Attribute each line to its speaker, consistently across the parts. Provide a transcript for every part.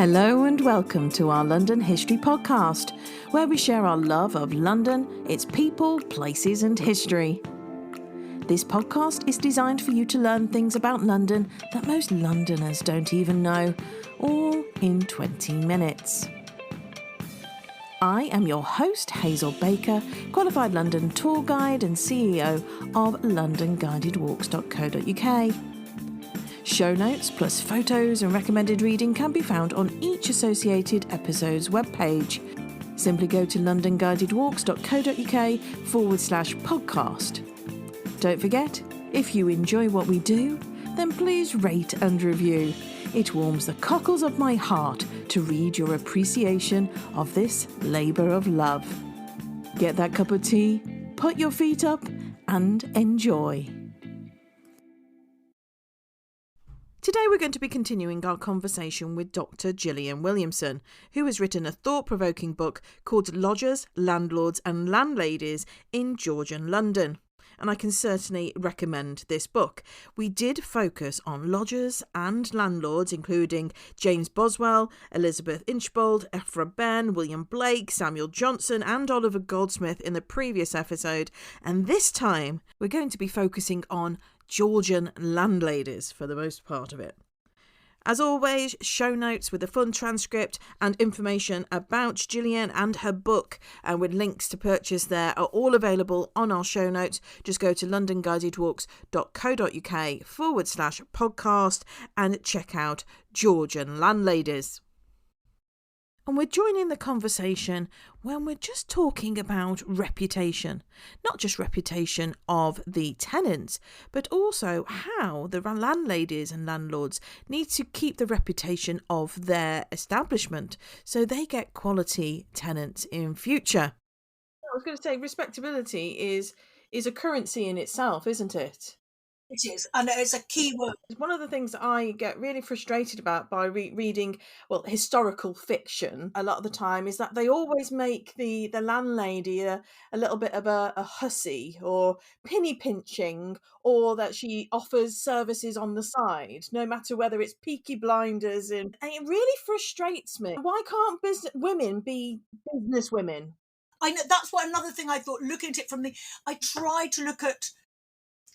Speaker 1: Hello and welcome to our London History Podcast, where we share our love of London, its people, places and history. This podcast is designed for you to learn things about London that most Londoners don't even know, all in 20 minutes. I am your host, Hazel Baker, qualified London tour guide and CEO of londonguidedwalks.co.uk. Show notes plus photos and recommended reading can be found on each associated episode's webpage. Simply go to londonguidedwalks.co.uk/podcast. Don't forget, if you enjoy what we do, then please rate and review. It warms the cockles of my heart to read your appreciation of this labour of love. Get that cup of tea, put your feet up and enjoy. Today we're going to be continuing our conversation with Dr Gillian Williamson, who has written a thought-provoking book called Lodgers, Landlords and Landladies in Georgian London. And I can certainly recommend this book. We did focus on lodgers and landlords, including James Boswell, Elizabeth Inchbald, Amphra, Benn, William Blake, Samuel Johnson and Oliver Goldsmith in the previous episode. And this time we're going to be focusing on Georgian landladies for the most part of it. As always, show notes with a fun transcript and information about Gillian and her book, and with links to purchase there, are all available on our show notes. Just go to londonguidedwalks.co.uk/podcast and check out Georgian landladies. And we're joining the conversation when we're just talking about reputation, not just reputation of the tenants, but also how the landladies and landlords need to keep the reputation of their establishment so they get quality tenants in future. I was going to say respectability is a currency in itself, isn't it?
Speaker 2: It is, and it's a key word.
Speaker 1: One of the things that I get really frustrated about by reading, historical fiction a lot of the time is that they always make the landlady a little bit of a hussy or penny pinching, or that she offers services on the side, no matter whether it's Peaky Blinders. And it really frustrates me. Why can't women be business women?
Speaker 2: I know that's what another thing I thought, looking at it I tried to look at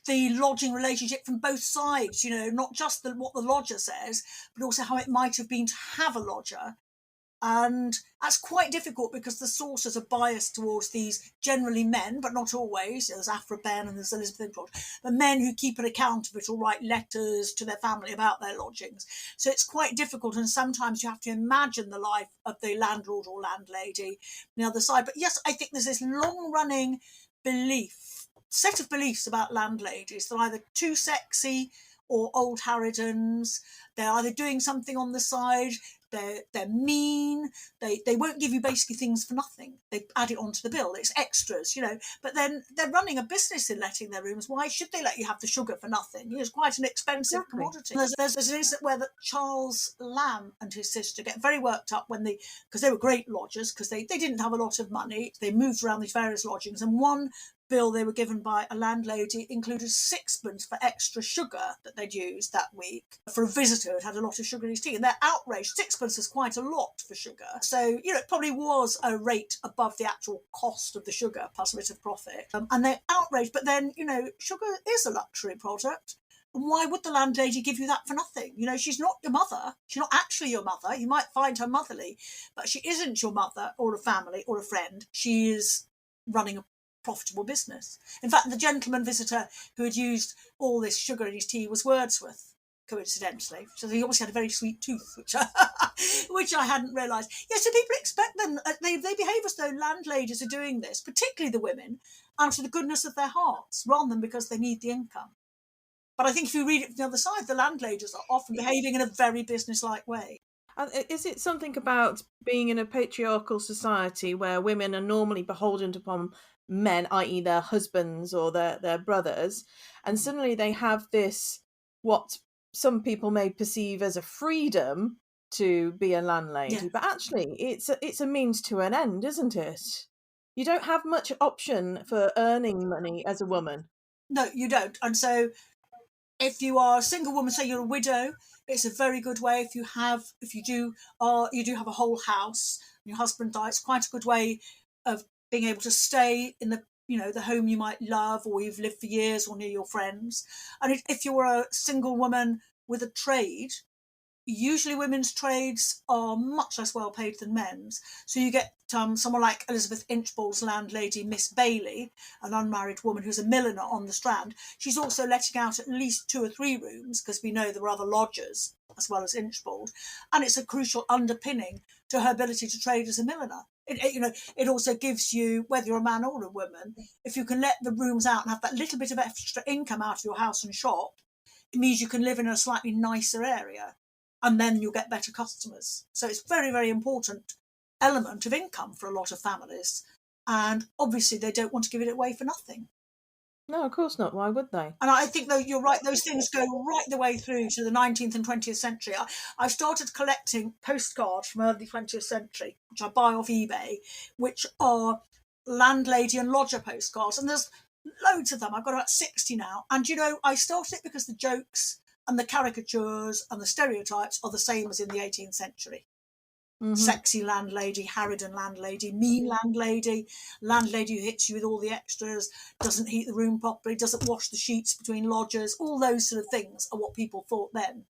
Speaker 2: the lodging relationship from both sides, not just what the lodger says, but also how it might have been to have a lodger. And that's quite difficult because the sources are biased towards these generally men, but not always. There's Amphra, Benn and there's Elizabeth Inchbald, the men who keep an account of it or write letters to their family about their lodgings. So it's quite difficult, and sometimes you have to imagine the life of the landlord or landlady on the other side. But yes, I think there's this long-running set of beliefs about landladies. They're either too sexy or old harridans. They're either doing something on the side. They're mean. They won't give you basically things for nothing. They add it onto the bill. It's extras, But then they're running a business in letting their rooms. Why should they let you have the sugar for nothing? It's quite an expensive commodity. There's an incident where Charles Lamb and his sister get very worked up because they were great lodgers, because they didn't have a lot of money. They moved around these various lodgings, and one bill they were given by a landlady included 6pence for extra sugar that they'd used that week for a visitor who'd had a lot of sugar in his tea, and they're outraged. 6pence is quite a lot for sugar, so it probably was a rate above the actual cost of the sugar plus a bit of profit, and they're outraged. But then sugar is a luxury product. Why would the landlady give you that for nothing? She's not your mother. She's not actually your mother. You might find her motherly, but she isn't your mother or a family or a friend. She is running a profitable business. In fact, the gentleman visitor who had used all this sugar in his tea was Wordsworth, coincidentally. So he obviously had a very sweet tooth, which I hadn't realised. Yeah, so people expect them, they behave as though landladies are doing this, particularly the women, out of the goodness of their hearts, rather than because they need the income. But I think if you read it from the other side, the landladies are often behaving in a very business-like way.
Speaker 1: Is it something about being in a patriarchal society where women are normally beholden upon men, i.e. their husbands or their brothers, and suddenly they have this, what some people may perceive as a freedom to be a landlady, but actually it's a means to an end, isn't it? You don't have much option for earning money as a woman.
Speaker 2: No, you don't. And so If you are a single woman, say you're a widow, it's a very good way. If you do have a whole house and your husband dies, quite a good way of being able to stay in the home you might love, or you've lived for years, or near your friends. And if you're a single woman with a trade, usually women's trades are much less well paid than men's. So you get someone like Elizabeth Inchbald's landlady, Miss Bailey, an unmarried woman who's a milliner on the Strand. She's also letting out at least 2 or 3 rooms, because we know there are other lodgers as well as Inchbald. And it's a crucial underpinning to her ability to trade as a milliner. It also gives you, whether you're a man or a woman, if you can let the rooms out and have that little bit of extra income out of your house and shop, it means you can live in a slightly nicer area. And then you'll get better customers. So it's very, very important element of income for a lot of families. And obviously they don't want to give it away for nothing.
Speaker 1: No, of course not. Why would they?
Speaker 2: And I think, though, you're right, those things go right the way through to the 19th and 20th century. I've started collecting postcards from early 20th century, which I buy off eBay, which are landlady and lodger postcards. And there's loads of them. I've got about 60 now. And, I started it because the jokes and the caricatures and the stereotypes are the same as in the 18th century. Mm-hmm. Sexy landlady, harridan landlady, mean landlady who hits you with all the extras, doesn't heat the room properly, doesn't wash the sheets between lodgers. All those sort of things are what people thought then,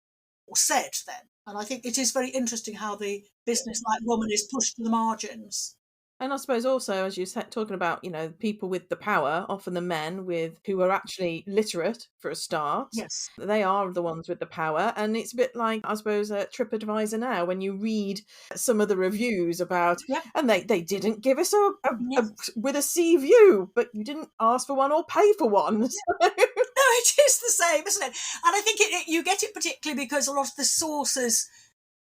Speaker 2: or said then. And I think it is very interesting how the business-like woman is pushed to the margins.
Speaker 1: And I suppose also, as you're talking about, people with the power, often the men who are actually literate for a start.
Speaker 2: Yes.
Speaker 1: They are the ones with the power. And it's a bit like, I suppose, TripAdvisor now, when you read some of the reviews about, and they didn't give us with a sea view, but you didn't ask for one or pay for one.
Speaker 2: No, it is the same, isn't it? And I think you get it particularly because a lot of the sources,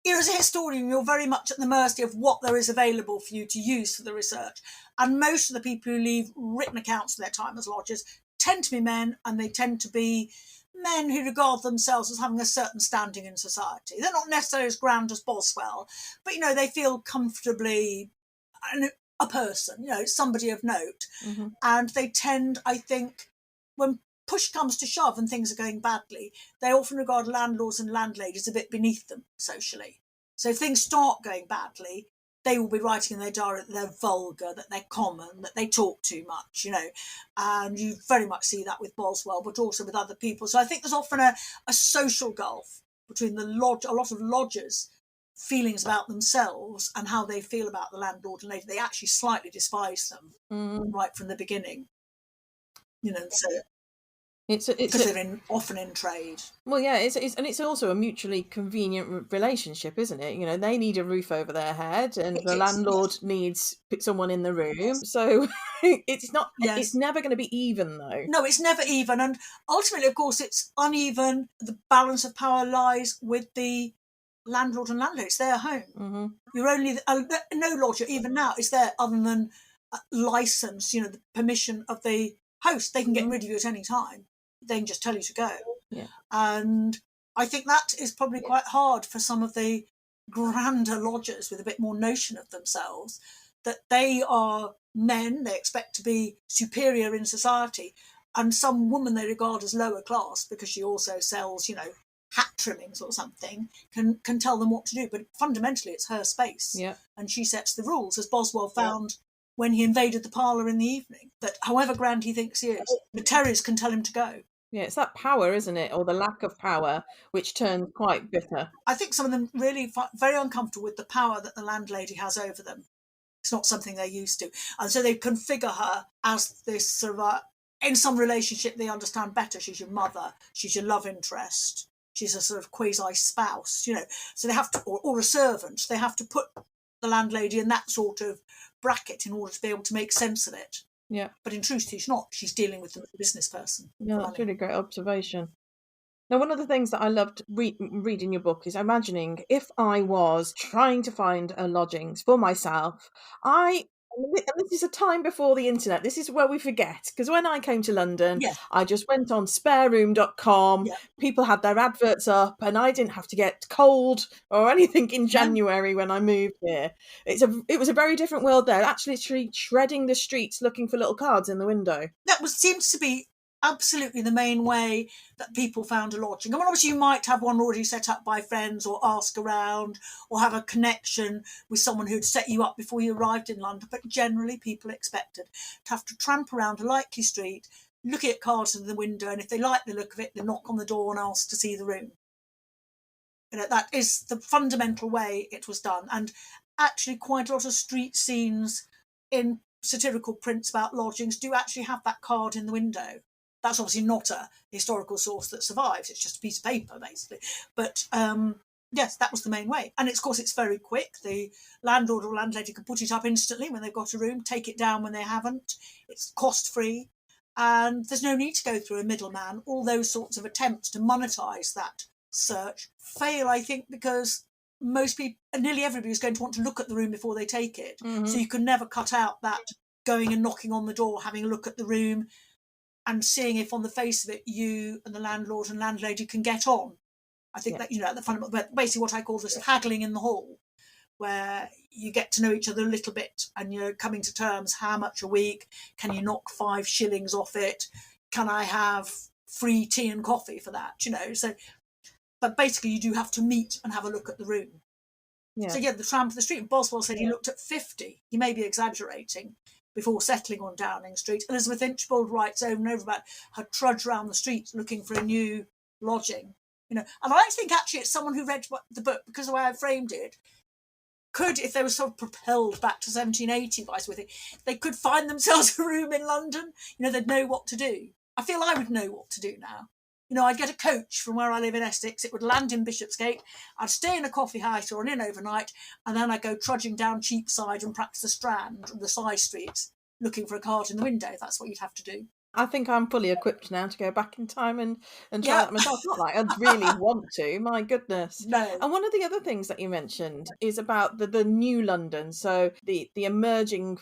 Speaker 2: as a historian, you're very much at the mercy of what there is available for you to use for the research. And most of the people who leave written accounts of their time as lodgers tend to be men, and they tend to be men who regard themselves as having a certain standing in society. They're not necessarily as grand as Boswell, but, they feel comfortably a person, somebody of note. Mm-hmm. And they tend, I think, when push comes to shove and things are going badly, they often regard landlords and landladies a bit beneath them socially. So if things start going badly, they will be writing in their diary that they're vulgar, that they're common, that they talk too much, and you very much see that with Boswell, but also with other people. So I think there's often a social gulf between a lot of lodgers' feelings about themselves and how they feel about the landlord and lady. They actually slightly despise them right from the beginning, so... It's because they're often in trade.
Speaker 1: Well, yeah, it's also a mutually convenient relationship, isn't it? They need a roof over their head, and the landlord needs someone in the room. Yes. So it's not. Yes. It's never going to be even, though.
Speaker 2: No, it's never even, and ultimately, of course, it's uneven. The balance of power lies with the landlord and landlady. It's their home. Mm-hmm. You're only no lodger even now is there other than license. The permission of the host. They can get rid of you at any time. They can just tell you to go. Yeah. And I think that is probably quite hard for some of the grander lodgers with a bit more notion of themselves, that they are men, they expect to be superior in society, and some woman they regard as lower class because she also sells, hat trimmings or something, can tell them what to do. But fundamentally it's her space. Yeah. And she sets the rules, as Boswell found when he invaded the parlour in the evening, that however grand he thinks he is, the terriers can tell him to go.
Speaker 1: Yeah, it's that power, isn't it? Or the lack of power, which turns quite bitter.
Speaker 2: I think some of them really very uncomfortable with the power that the landlady has over them. It's not something they're used to. And so they configure her as this sort of, in some relationship they understand better. She's your mother, she's your love interest, she's a sort of quasi-spouse, So they have to, or a servant, they have to put the landlady in that sort of bracket in order to be able to make sense of it.
Speaker 1: Yeah.
Speaker 2: But in truth, she's not. She's dealing with them as a business person.
Speaker 1: Yeah, that's really great observation. Now, one of the things that I loved reading your book is imagining if I was trying to find a lodgings for myself. And this is a time before the internet. This is where we forget. Because when I came to London, I just went on spareroom.com. Yeah. People had their adverts up and I didn't have to get cold or anything in January when I moved here. It was a very different world there. Actually treading the streets looking for little cards in the window.
Speaker 2: That seems to be absolutely the main way that people found a lodging. I mean, obviously you might have one already set up by friends or ask around or have a connection with someone who'd set you up before you arrived in London, but generally people expected to have to tramp around a likely street, looking at cards in the window, and if they like the look of it, they knock on the door and ask to see the room. That is the fundamental way it was done. And actually quite a lot of street scenes in satirical prints about lodgings do actually have that card in the window. That's obviously not a historical source that survives. It's just a piece of paper, basically. But yes, that was the main way. And of course, it's very quick. The landlord or landlady can put it up instantly when they've got a room, take it down when they haven't. It's cost-free. And there's no need to go through a middleman. All those sorts of attempts to monetize that search fail, I think, because most people, nearly everybody, is going to want to look at the room before they take it.
Speaker 1: Mm-hmm.
Speaker 2: So you can never cut out that going and knocking on the door, having a look at the room and seeing if on the face of it you and the landlord and landlady can get on. I think that, the fundamental, basically what I call this haggling in the hall, where you get to know each other a little bit and you're coming to terms. How much a week? Can you knock 5 shillings off it? Can I have free tea and coffee for that? So, but basically you do have to meet and have a look at the room.
Speaker 1: Yeah.
Speaker 2: So the tramp of the street. Boswell said he looked at 50. He may be exaggerating, before settling on Downing Street. Elizabeth Inchbald writes over and over about her trudge around the street looking for a new lodging. And I think actually it's someone who read the book, because the way I framed it, could, if they were sort of propelled back to 1780 by something, they could find themselves a room in London. They'd know what to do. I feel I would know what to do now. I'd get a coach from where I live in Essex. It would land in Bishopsgate. I'd stay in a coffee house or an inn overnight, and then I'd go trudging down Cheapside and perhaps the Strand and the side streets looking for a card in the window. That's what you'd have to do.
Speaker 1: I think I'm fully equipped now to go back in time and try that myself. Not like I'd really want to, my goodness.
Speaker 2: No.
Speaker 1: And one of the other things that you mentioned is about the new London. So the emerging,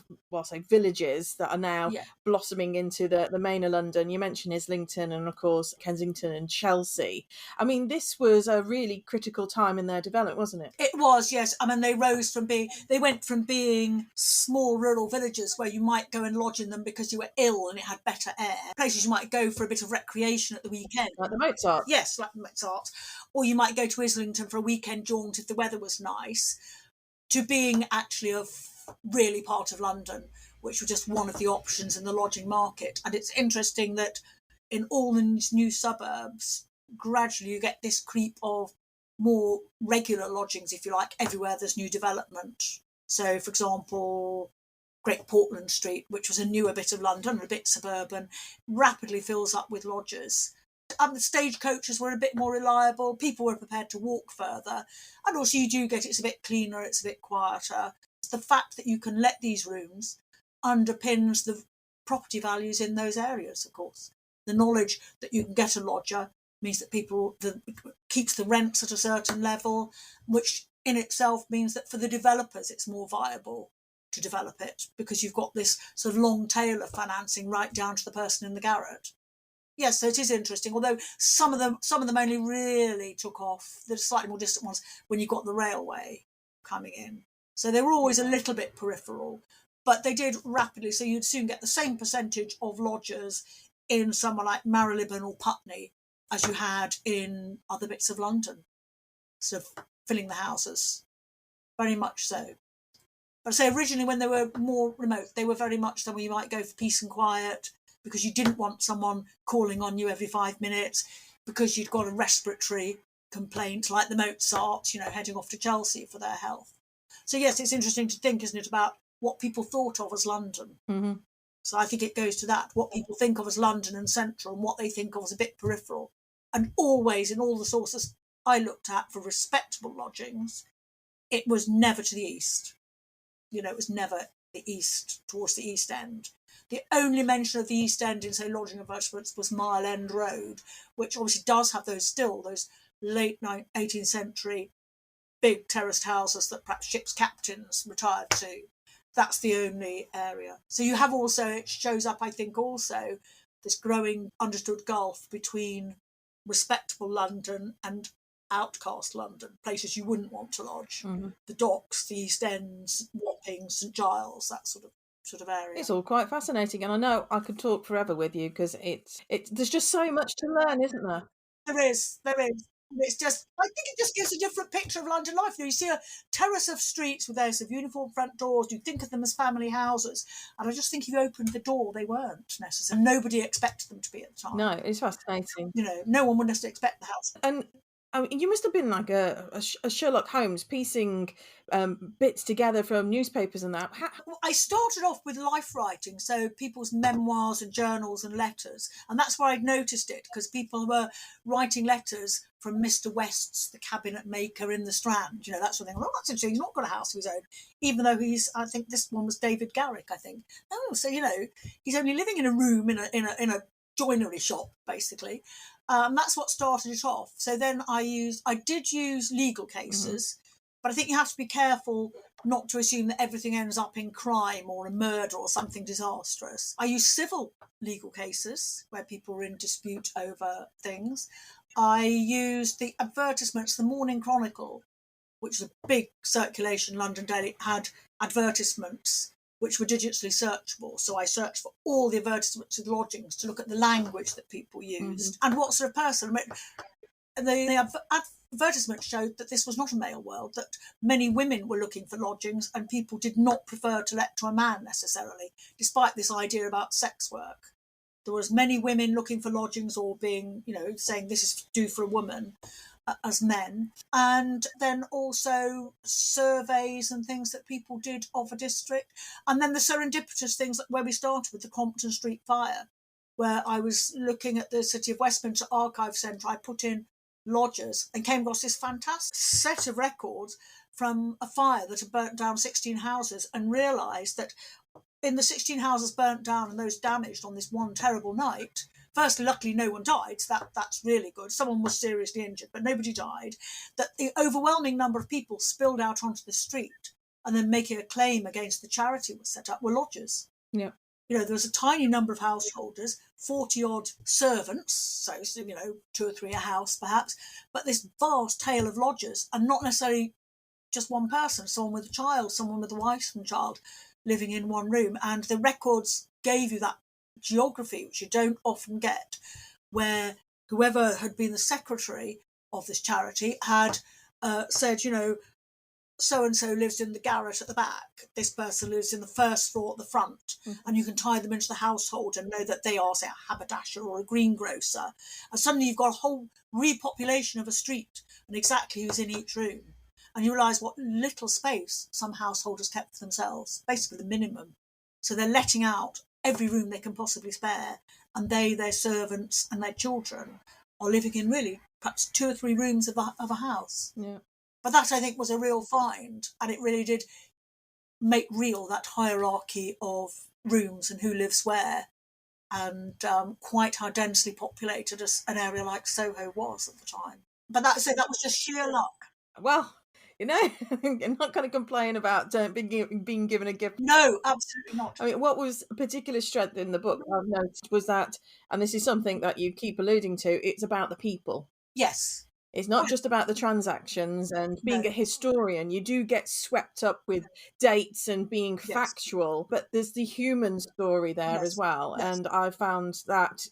Speaker 1: villages that are now blossoming into the main of London. You mentioned Islington and, of course, Kensington and Chelsea. I mean, this was a really critical time in their development, wasn't it?
Speaker 2: It was, yes. I mean, they went from being small rural villages where you might go and lodge in them because you were ill and it had better air. Places you might go for a bit of recreation at the weekend.
Speaker 1: Like the Mozart.
Speaker 2: Yes, like the Mozart. Or you might go to Islington for a weekend jaunt if the weather was nice, to being actually a really part of London, which was just one of the options in the lodging market. And it's interesting that in all these new suburbs, gradually you get this creep of more regular lodgings, if you like, everywhere there's new development. So, for example, Great Portland Street, which was a newer bit of London, a bit suburban, rapidly fills up with lodgers. The stagecoaches were a bit more reliable. People were prepared to walk further. And also you do get, it's a bit cleaner, it's a bit quieter. The fact that you can let these rooms underpins the property values in those areas, of course. The knowledge that you can get a lodger means that keeps the rents at a certain level, which in itself means that for the developers it's more viable to develop it, because you've got this sort of long tail of financing right down to the person in the garret. Yes, so it is interesting, although some of them only really took off, the slightly more distant ones, when you got the railway coming in. So they were always a little bit peripheral, but they did rapidly, so you'd soon get the same percentage of lodgers in somewhere like Marylebone or Putney as you had in other bits of London, sort of filling the houses, very much so. But I say originally when they were more remote, they were very much somewhere you might go for peace and quiet, because you didn't want someone calling on you every 5 minutes, because you'd got a respiratory complaint like the Mozarts, heading off to Chelsea for their health. So yes, it's interesting to think, isn't it, about what people thought of as London.
Speaker 1: Mm-hmm.
Speaker 2: So I think it goes to that, what people think of as London and central and what they think of as a bit peripheral. And always in all the sources I looked at for respectable lodgings, it was never to the east. It was never the east, towards the East End. The only mention of the East End in, say, lodging advertisements was Mile End Road, which obviously does have those late 18th century big terraced houses that perhaps ship's captains retired to. That's the only area. So you have also, it shows up, I think, also this growing understood gulf between respectable London and outcast London, places you wouldn't want to lodge. Mm-hmm. The Docks, the East Ends, Wapping, St Giles, that sort of sort of area.
Speaker 1: It's all quite fascinating, and I know I could talk forever with you because it's there's just so much to learn, isn't there?
Speaker 2: There is, there is. And it's just, I think it just gives a different picture of London life. You see a terrace of streets with those of uniform front doors. You think of them as family houses, and I just think if you opened the door, they weren't necessary. Nobody expected them to be at the time.
Speaker 1: No, it's fascinating.
Speaker 2: You know, no one would necessarily expect the house.
Speaker 1: And I mean, you must have been like a Sherlock Holmes, piecing bits together from newspapers and that.
Speaker 2: Well, I started off with life writing, so people's memoirs and journals and letters, and that's where I'd noticed it, because people were writing letters from Mr. West's, the cabinet maker in the Strand, you know, that sort of thing. Well, that's interesting. He's not got a house of his own, even though I think this one was David Garrick, I think. Oh, so you know, he's only living in a room in a joinery shop, basically. That's what started it off. So then I did use legal cases, but I think you have to be careful not to assume that everything ends up in crime or a murder or something disastrous. I used civil legal cases where people were in dispute over things. I used the advertisements. The Morning Chronicle, which is a big circulation London daily, had advertisements which were digitally searchable. So I searched for all the advertisements with lodgings to look at the language that people used and what sort of person. The advertisement showed that this was not a male world, that many women were looking for lodgings and people did not prefer to let to a man necessarily, despite this idea about sex work. There was many women looking for lodgings or being, you know, saying this is due for a woman, as men, and then also surveys and things that people did of a district, and then the serendipitous things where we started with the Compton Street fire, where I was looking at the City of Westminster Archive Centre. I put in lodgers and came across this fantastic set of records from a fire that had burnt down 16 houses, and realised that in the 16 houses burnt down and those damaged on this one terrible night, firstly, luckily no one died, so that's really good. Someone was seriously injured, but nobody died. That the overwhelming number of people spilled out onto the street and then making a claim against the charity was set up were lodgers.
Speaker 1: Yeah.
Speaker 2: You know, there was a tiny number of householders, 40-odd servants, so, you know, 2 or 3 a house perhaps, but this vast tail of lodgers, and not necessarily just one person, someone with a child, someone with a wife and child living in one room. And the records gave you that geography, which you don't often get, where whoever had been the secretary of this charity had said, you know, so-and-so lives in the garret at the back, this person lives in the first floor at the front, and you can tie them into the household and know that they are, say, a haberdasher or a greengrocer. And suddenly you've got a whole repopulation of a street and exactly who's in each room. And you realise what little space some householders kept for themselves, basically the minimum. So they're letting out every room they can possibly spare, and they, their servants and their children are living in really perhaps 2 or 3 rooms of a house.
Speaker 1: Yeah.
Speaker 2: But that, I think, was a real find, and it really did make real that hierarchy of rooms and who lives where, and quite how densely populated an area like Soho was at the time. But that was just sheer luck.
Speaker 1: Well, you know, you're not going to complain about being given a gift.
Speaker 2: No, absolutely not.
Speaker 1: I mean, what was a particular strength in the book I've noticed was that, and this is something that you keep alluding to, it's about the people.
Speaker 2: Yes.
Speaker 1: It's not just about the transactions and being
Speaker 2: No.
Speaker 1: a historian. You do get swept up with dates and being factual, but there's the human story there as well.
Speaker 2: Yes.
Speaker 1: And I found that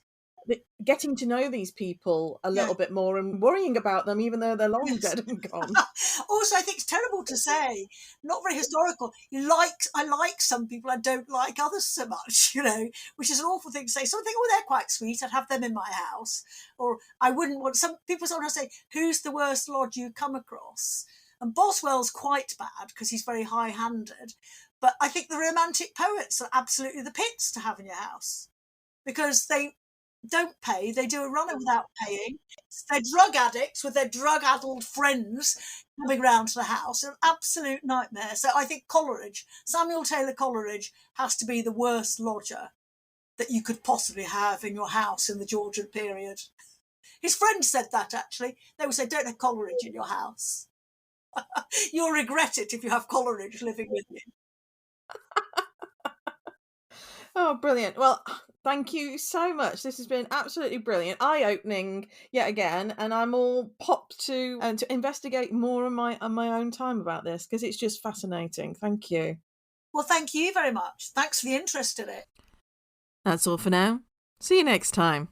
Speaker 1: getting to know these people a little bit more and worrying about them, even though they're long dead and gone.
Speaker 2: Also, I think it's terrible to say, not very historical. I like some people, I don't like others so much, you know, which is an awful thing to say. Some think, oh, they're quite sweet, I'd have them in my house. Or I wouldn't want, some people sometimes say, who's the worst lodge you come across? And Boswell's quite bad because he's very high-handed. But I think the romantic poets are absolutely the pits to have in your house, because they don't pay, they do a runner without paying. They're drug addicts with their drug-addled friends coming round to the house. An absolute nightmare. So I think Coleridge, Samuel Taylor Coleridge, has to be the worst lodger that you could possibly have in your house in the Georgian period. His friends said that, actually. They would say, don't have Coleridge in your house. You'll regret it if you have Coleridge living with you.
Speaker 1: Oh, brilliant. Well, thank you so much. This has been absolutely brilliant, eye-opening yet again, and I'm all popped to investigate more on my own time about this, because it's just fascinating. Thank you.
Speaker 2: Well, thank you very much. Thanks for the interest in it.
Speaker 1: That's all for now. See you next time.